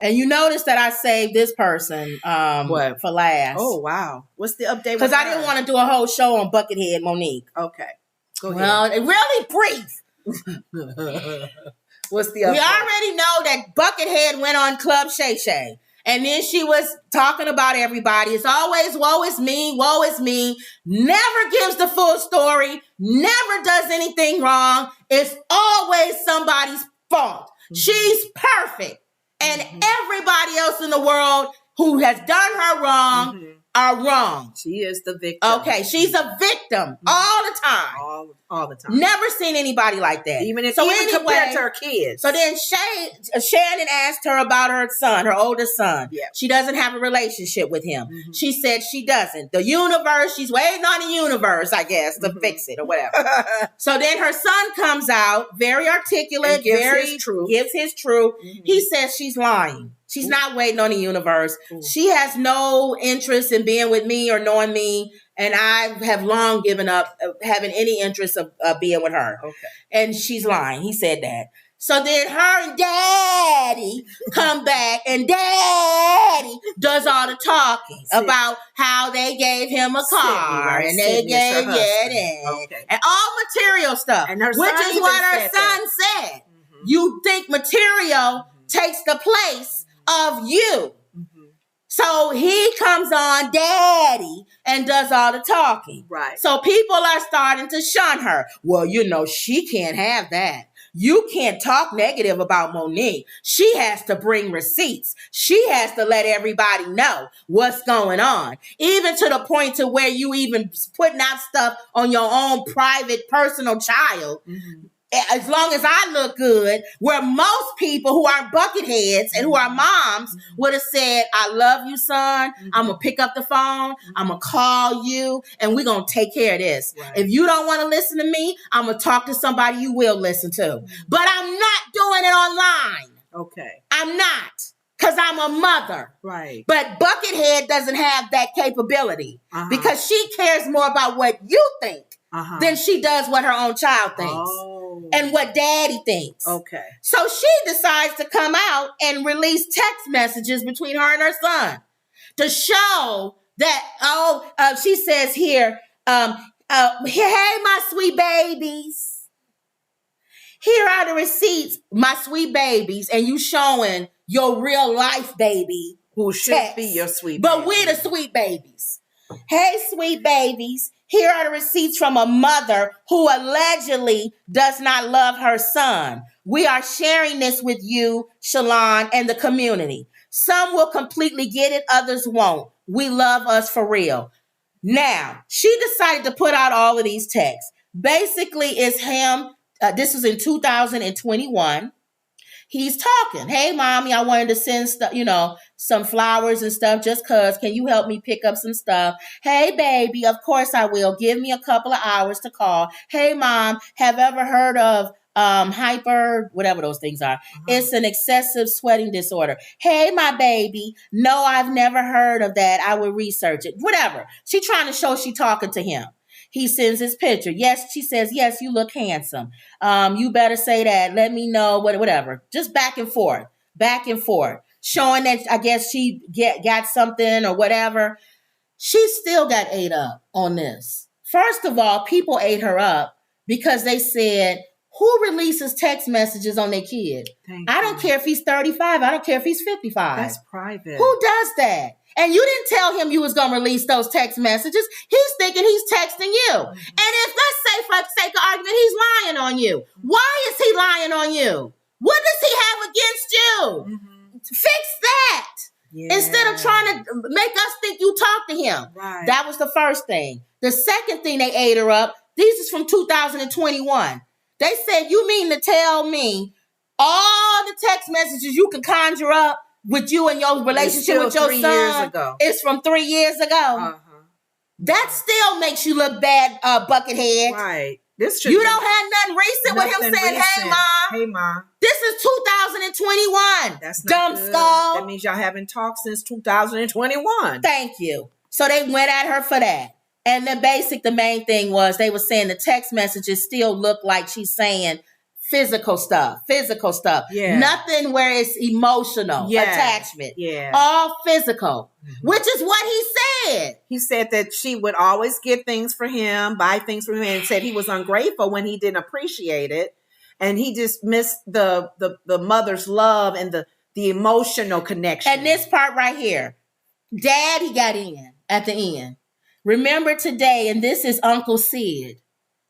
And you notice that I saved this person for last. Oh, wow. What's the update? Because I didn't want to do a whole show on Buckethead Monique. Okay. Go ahead. Well, it really brief. What's the update? We already know that Buckethead went on Club Shay Shay. And then she was talking about everybody. It's always, woe is me, woe is me. Never gives the full story. Never does anything wrong. It's always somebody's fault. Mm-hmm. She's perfect. And everybody else in the world who has done her wrong are wrong. She is the victim. Okay, she's a victim all the time. All the time. Never seen anybody like that. Even compared to her kids. So then Shannon asked her about her son, her oldest son. Yeah. She doesn't have a relationship with him. Mm-hmm. She said she doesn't. The universe, she's waiting on the universe, I guess, to fix it or whatever. So then her son comes out, very articulate, gives his truth. Mm-hmm. He says she's lying. She's not waiting on the universe. She has no interest in being with me or knowing me. And I have long given up having any interest of being with her. Okay. And she's lying. He said that. So then her and Daddy come back, and Daddy does all the talking about how they gave him a car, and they gave and all material stuff, which is what her son said. Mm-hmm. You think material takes the place of you. So he comes on Daddy and does all the talking. Right. So people are starting to shun her. Well, she can't have that. You can't talk negative about Monique. She has to bring receipts. She has to let everybody know what's going on. Even to the point to where you even putting out stuff on your own private, personal child. Mm-hmm. As long as I look good, where most people who are bucketheads and who are moms would have said, I love you, son. I'm going to pick up the phone. I'm going to call you, and we're going to take care of this. Right. If you don't want to listen to me, I'm going to talk to somebody you will listen to. But I'm not doing it online. Okay. I'm not, because I'm a mother. Right. But Buckethead doesn't have that capability because she cares more about what you think than she does what her own child thinks. And what Daddy thinks. Okay. So she decides to come out and release text messages between her and her son to show that, she says here, hey, my sweet babies. Here are the receipts, my sweet babies, and you showing your real life baby. Who should be your sweet baby. But we're the sweet babies. Hey, sweet babies. Here are the receipts from a mother who allegedly does not love her son. We are sharing this with you, Shalon, and the community. Some will completely get it, others won't. We love us for real. Now, she decided to put out all of these texts. Basically, it's him. This was in 2021. He's talking. Hey, mommy, I wanted to send stuff, some flowers and stuff just because. Can you help me pick up some stuff? Hey, baby, of course I will. Give me a couple of hours to call. Hey, mom, have ever heard of hyper, whatever those things are? It's an excessive sweating disorder. Hey, my baby. No, I've never heard of that. I will research it. Whatever. She trying to show she talking to him. He sends his picture. Yes, she says, yes, you look handsome. You better say that. Let me know, whatever. Just back and forth. Showing that I guess she got something or whatever. She still got ate up on this. First of all, people ate her up because they said, who releases text messages on their kid? I don't care if he's 35. I don't care if he's 55. That's private. Who does that? And you didn't tell him you was going to release those text messages. He's thinking he's texting you. And if, let's say, for the sake of argument, he's lying on you. Why is he lying on you? What does he have against you? Fix that. Yeah. Instead of trying to make us think you talk to him. Right. That was the first thing. The second thing they ate her up, these is from 2021. They said, you mean to tell me all the text messages you can conjure up with you and your relationship with your son is from 3 years ago? That still makes you look bad, Buckethead. Right. You don't have nothing recent with him saying, hey, Mom. Hey, Mom. This is 2021. That's not dumb good. skull. That means y'all haven't talked since 2021. Thank you. So they went at her for that. And the main thing was they were saying the text messages still look like she's saying physical stuff. Yeah. Nothing where it's emotional attachment. Yeah. All physical, which is what he said. He said that she would always get things for him, buy things for him, and said he was ungrateful when he didn't appreciate it. And he just missed the mother's love and the emotional connection. And this part right here, Dad, he got in at the end. Remember today, and this is Uncle Sid.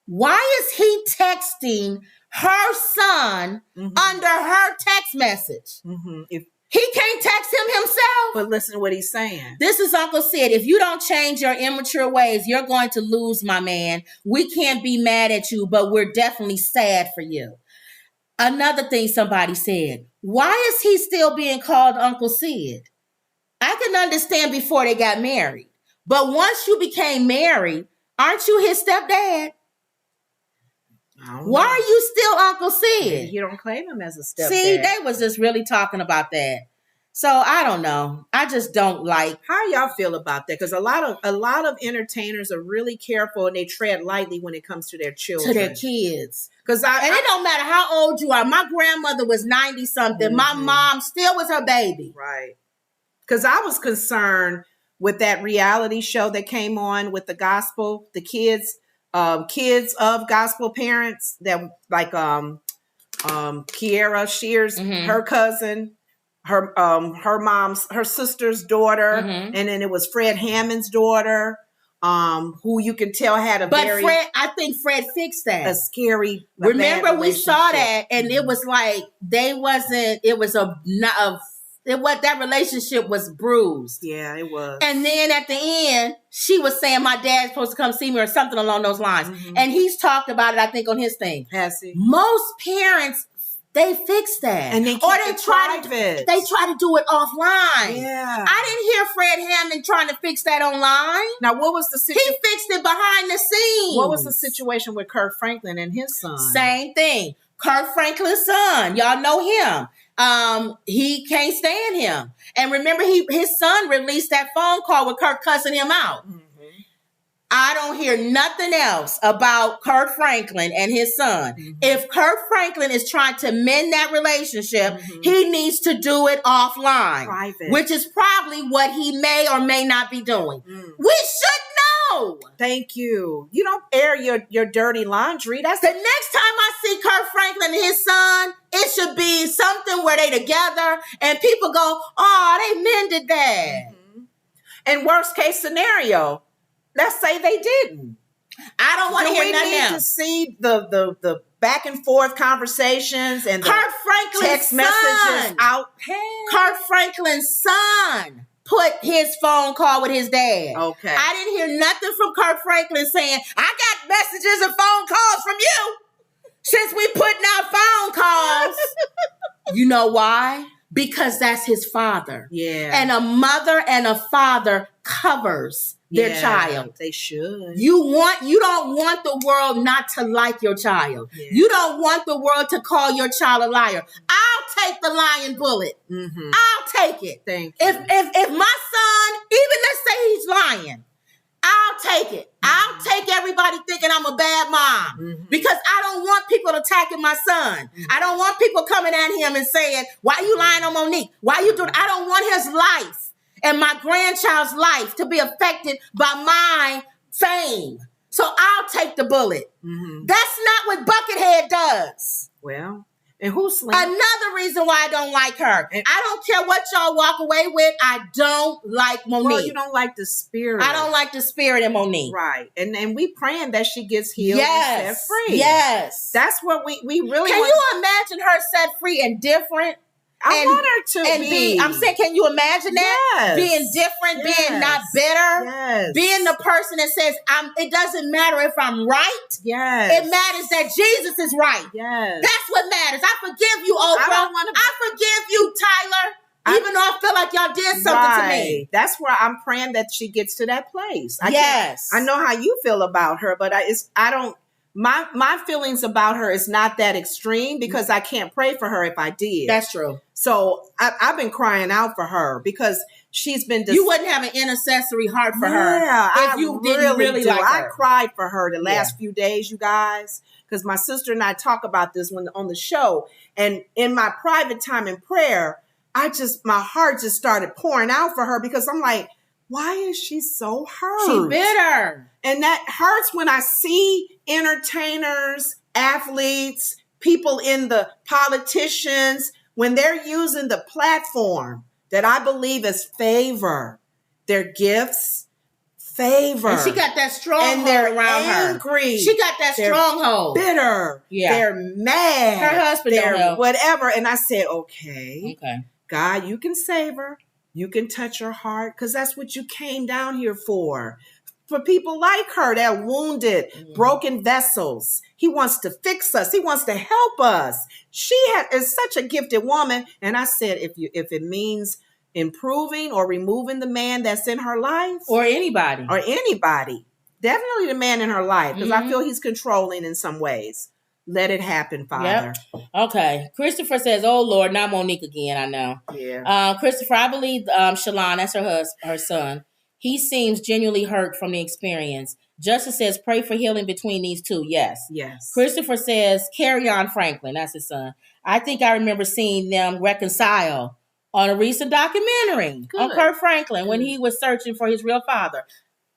Why is he texting her son under her text message? If he can't text him himself. But listen to what he's saying. This is Uncle Sid. If you don't change your immature ways, you're going to lose, my man. We can't be mad at you, but we're definitely sad for you. Another thing somebody said, why is he still being called Uncle Sid? I can understand before they got married. But once you became married, aren't you his stepdad? Why are you still Uncle Sid? You don't claim him as a stepdad. See, they was just really talking about that. So I don't know. I just don't like. How y'all feel about that? Because a lot of entertainers are really careful and they tread lightly when it comes to their children, to their kids. And it don't matter how old you are. My grandmother was 90 something. My mom still was her baby. Right. Because I was concerned with that reality show that came on with the gospel, the kids of gospel parents that like Kiera Shears, her cousin, her sister's daughter, and then it was Fred Hammond's daughter, who you can tell had I think Fred fixed that. A scary. Remember we saw that, and it was like that relationship was bruised. Yeah, it was. And then at the end, she was saying my dad's supposed to come see me or something along those lines. And he's talked about it, I think, on his thing. Has he? Most parents, they fix that. And they try to do it offline. Yeah. I didn't hear Fred Hammond trying to fix that online. Now, what was the situation? He fixed it behind the scenes. What was the situation with Kirk Franklin and his son? Same thing. Kirk Franklin's son. Y'all know him. He can't stand him. And remember, his son released that phone call with Kirk cussing him out. I don't hear nothing else about Kirk Franklin and his son. If Kirk Franklin is trying to mend that relationship, he needs to do it offline, private, which is probably what he may or may not be doing. We should know. Thank you. You don't air your dirty laundry. That's the next time I see Kirk Franklin and his son, it should be something where they together and people go, oh, they mended that. And worst case scenario, let's say they didn't. I don't want to hear nothing else. We need to see the back and forth conversations and Kirk Franklin's text messages out. Kirk Franklin's son put his phone call with his dad. Okay. I didn't hear nothing from Kirk Franklin saying, I got messages and phone calls from you since we putting out phone calls. You know why? Because that's his father. Yeah. And a mother and a father covers their child. They should. You don't want the world not to like your child. Yeah. You don't want the world to call your child a liar. I'll take the lying bullet. I'll take it. Thank you. If my son, even let's say he's lying, I'll take it. I'll take everybody thinking I'm a bad mom because I don't want people attacking my son. I don't want people coming at him and saying, why you lying on Monique? Why you doing? I don't want his life and my grandchild's life to be affected by my fame. So I'll take the bullet. That's not what Buckethead does. Well, and who's slaying? Another reason why I don't like her. I don't care what y'all walk away with. I don't like Monique. Well, you don't like the spirit. I don't like the spirit in Monique. Right. And we praying that she gets healed and set free. Yes. That's what we really Can you imagine her set free and different? I want her to be. I'm saying, can you imagine that? Yes. Being different, being not bitter. Yes. Being the person that says, it doesn't matter if I'm right. Yes. It matters that Jesus is right. Yes. That's what matters. I forgive you, Oprah. I forgive you, Tyler. Even though I feel like y'all did something to me. That's where I'm praying that she gets to that place. I know how you feel about her, but I don't. My feelings about her is not that extreme because I can't pray for her if I did. That's true. So I've been crying out for her because she's been. You wouldn't have an intercessory heart for her if you didn't really like her. I cried for her the last few days, you guys, because my sister and I talk about this on the show, and in my private time in prayer, my heart just started pouring out for her because I'm like, why is she so hurt? She bitter. And that hurts when I see entertainers, athletes, people in the politicians, when they're using the platform that I believe is favor, their gifts, favor. And she got that stronghold and they're around angry. her. She got that stronghold. Bitter. Yeah. They're mad. Her husband don't help. Whatever. And I said, okay. Okay. God, you can save her. You can touch her heart because that's what you came down here for. For people like her that are wounded, broken vessels. He wants to fix us. He wants to help us. She is such a gifted woman. And I said, if it means improving or removing the man that's in her life. Or anybody. Definitely the man in her life because I feel he's controlling in some ways. Let it happen, Father. Yep. Okay. Christopher says, oh, Lord, not Monique again, I know. Yeah. Christopher, I believe Shalon, that's her son. He seems genuinely hurt from the experience. Justice says, pray for healing between these two. Yes. Christopher says, carry on Franklin. That's his son. I think I remember seeing them reconcile on a recent documentary on Kurt Franklin when he was searching for his real father.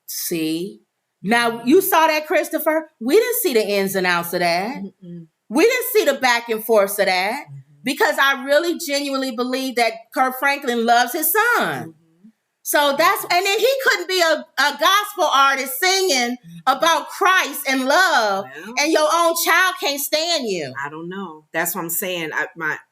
See? Now, you saw that, Christopher? We didn't see the ins and outs of that. We didn't see the back and forth of that because I really genuinely believe that Kurt Franklin loves his son. So and then he couldn't be a gospel artist singing about Christ and love, and your own child can't stand you. I don't know. That's what I'm saying.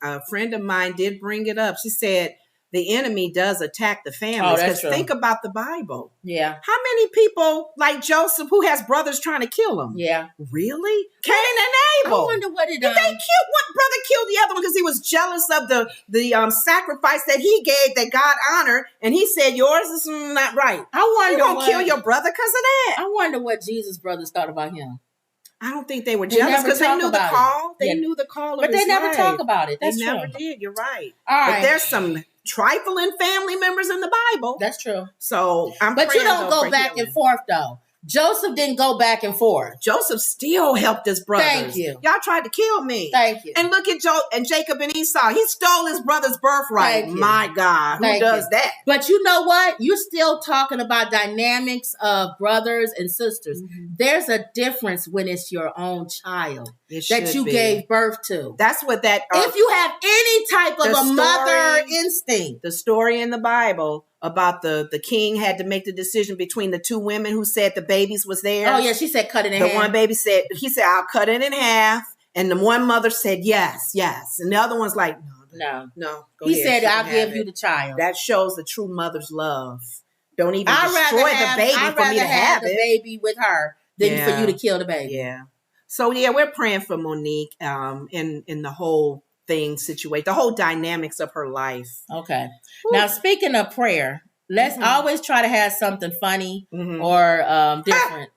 A friend of mine did bring it up. She said the enemy does attack the families. Because think about the Bible. Yeah. How many people like Joseph who has brothers trying to kill him? Yeah. Really? Cain and Abel. I wonder what did they kill? One brother killed the other one because he was jealous of the sacrifice that he gave that God honored, and he said yours is not right. I wonder you gonna kill your brother because of that. I wonder what Jesus' brothers thought about him. I don't think they were jealous because they knew the call. They knew the call of his life. But they never talk about it. That's true. They never did. You're right. All right. But there's some trifling family members in the Bible. That's true. So But you don't go back and forth though. Joseph didn't go back and forth. Joseph still helped his brothers. Thank you. Y'all tried to kill me. Thank you. And look at Jacob and Esau. He stole his brother's birthright. My God, who does that? But you know what? You're still talking about dynamics of brothers and sisters. There's a difference when it's your own child that you gave birth to. That's what that. If you have any type of a mother instinct. The story in the Bible about the king had to make the decision between the two women who said the babies was there. Oh yeah, she said cut it in half. The one baby said, he said, I'll cut it in half. And the one mother said, yes. And the other one's like, no. He said, I'll give you the child. That shows the true mother's love. Don't even destroy the baby for me to have the baby with her than for you to kill the baby. Yeah. So yeah, we're praying for Monique in the whole thing situation, the whole dynamics of her life. Okay. Ooh. Now, speaking of prayer, let's always try to have something funny or different.